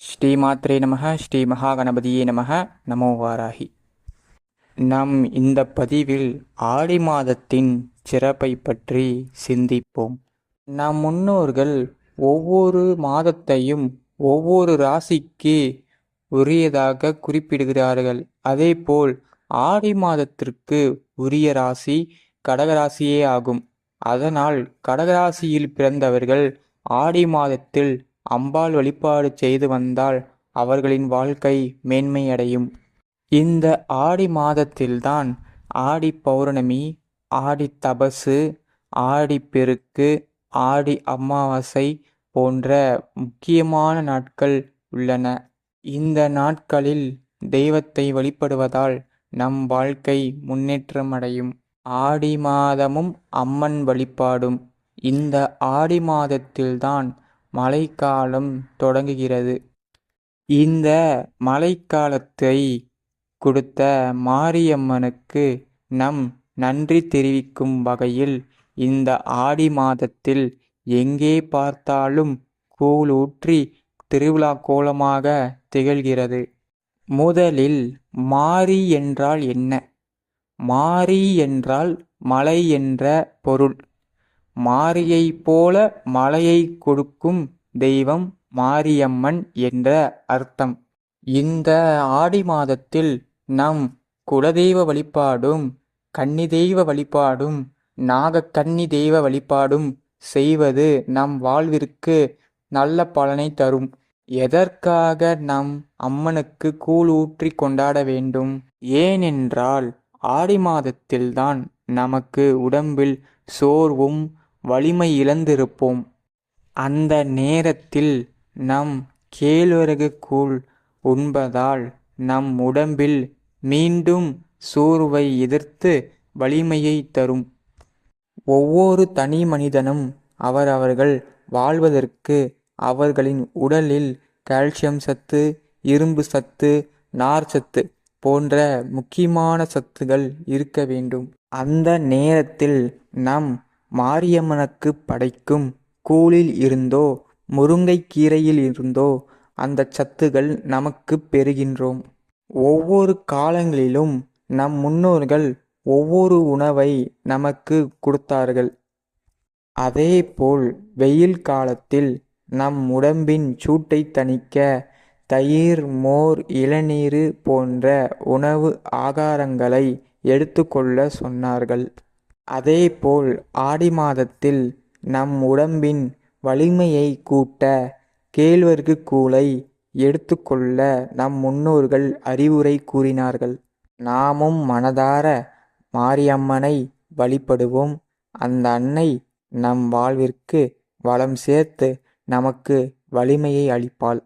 ஸ்ரீமாத்ரே நமக. ஸ்ரீ மகாகணபதியே நமக. நமோ வாராகி. நம் இந்த பதிவில் ஆடி மாதத்தின் சிறப்பை பற்றி சிந்திப்போம். நம் முன்னோர்கள் ஒவ்வொரு மாதத்தையும் ஒவ்வொரு ராசிக்கு உரியதாக குறிப்பிடுகிறார்கள். அதேபோல் ஆடி மாதத்திற்கு உரிய ராசி கடகராசியே ஆகும். அதனால் கடகராசியில் பிறந்தவர்கள் ஆடி மாதத்தில் அம்பாள் வழிபாடு செய்து வந்தால் அவர்களின் வாழ்க்கை மேன்மையடையும். இந்த ஆடி மாதத்தில்தான் ஆடி பௌர்ணமி, ஆடி தபசு, ஆடி பெருக்கு, ஆடி அமாவாசை போன்ற முக்கியமான நாட்கள் உள்ளன. இந்த நாட்களில் தெய்வத்தை வழிபடுவதால் நம் வாழ்க்கை முன்னேற்றமடையும். ஆடி மாதமும் அம்மன் வழிபாடும். இந்த ஆடி மாதத்தில்தான் மழைக்காலம் தொடங்குகிறது. இந்த மழைக்காலத்தை கொடுத்த மாரியம்மனுக்கு நம் நன்றி தெரிவிக்கும் வகையில் இந்த ஆடி மாதத்தில் எங்கே பார்த்தாலும் கூழூற்றி திருவிழா கோலமாக திகழ்கிறது. முதலில் மாரி என்றால் என்ன? மாரி என்றால் மழை என்ற பொருள். மாரியைப் போல மழையை கொடுக்கும் தெய்வம் மாரியம்மன் என்ற அர்த்தம். இந்த ஆடி மாதத்தில் நம் குலதெய்வ வழிபாடும் கன்னி தெய்வ வழிபாடும் நாகக்கன்னி தெய்வ வழிபாடும் செய்வது நம் வாழ்விற்கு நல்ல பலனை தரும். எதற்காக நம் அம்மனுக்கு கூழ் ஊற்றி கொண்டாட வேண்டும்? ஏனென்றால் ஆடி மாதத்தில்தான் நமக்கு உடம்பில் சோர்வும் வலிமை இழந்திருப்போம். அந்த நேரத்தில் நம் கேழ்வரகு கூழ் உண்பதால் நம் உடம்பில் மீண்டும் சோர்வை எதிர்த்து வலிமையை தரும். ஒவ்வொரு தனி மனிதனும் அவரவர்கள் வாழ்வதற்கு அவர்களின் உடலில் கால்சியம் சத்து, இரும்பு சத்து, நார் சத்து போன்ற முக்கியமான சத்துகள் இருக்க வேண்டும். அந்த நேரத்தில் நம் மாரியம்மனுக்கு படைக்கும் கூழில் இருந்தோ முருங்கைக்கீரையில் இருந்தோ அந்த சத்துகள் நமக்கு பெறுகின்றோம். ஒவ்வொரு காலங்களிலும் நம் முன்னோர்கள் ஒவ்வொரு உணவை நமக்கு கொடுத்தார்கள். அதேபோல் வெயில் காலத்தில் நம் உடம்பின் சூட்டை தணிக்க தயிர், மோர், இளநீர் போன்ற உணவு ஆகாரங்களை எடுத்துக்கொள்ள சொன்னார்கள். அதேபோல் ஆடி மாதத்தில் நம் உடம்பின் வலிமையை கூட்ட கேழ்வரகு கூழை எடுத்துக்கொள்ள நம் முன்னோர்கள் அறிவுரை கூறினார்கள். நாமும் மனதார மாரியம்மனை வழிபடுவோம். அந்த அன்னை நம் வாழ்விற்கு வளம் சேர்த்து நமக்கு வலிமையை அளிப்பாள்.